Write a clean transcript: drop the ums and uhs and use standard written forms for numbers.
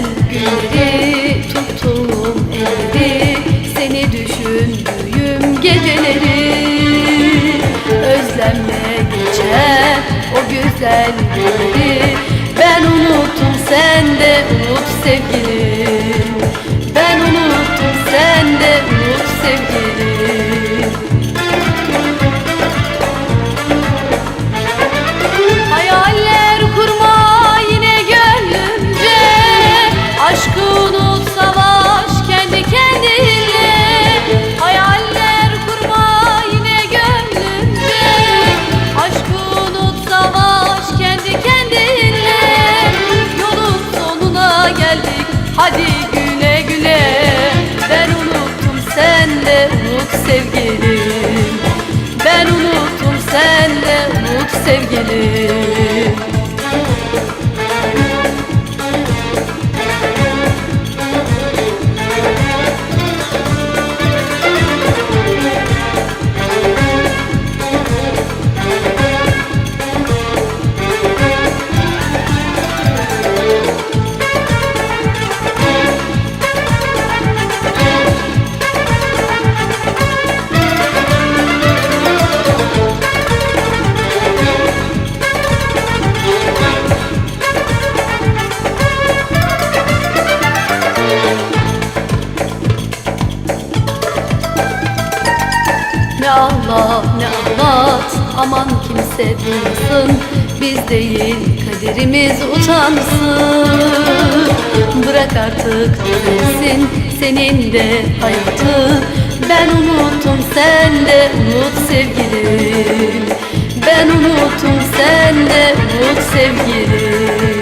güzel günleri, tuttuğum elleri, seni düşündüğüm geceleri. Özlemle geçer o güzel günleri, ben unuttum sen de unut sevgilim. Ben unuttum sen de unut sevgilim. Hayaller kurma yine gönlümce, aşkı unut savaş kendi kendine. Hayaller kurma yine gönlümce, aşkı unut savaş kendi kendine. Yolun sonuna geldik hadi güle güle, ben unuttum sen de unut sevgilim. Ben unuttum sen de unut sevgilim. Ne ağla ne ağlat, aman kimse duymasın, biz değil kaderimiz utansın. Bırak artık düzelsin senin de hayatı, ben unuttum sen de unut sevgilim. Ben unuttum sen de unut sevgilim.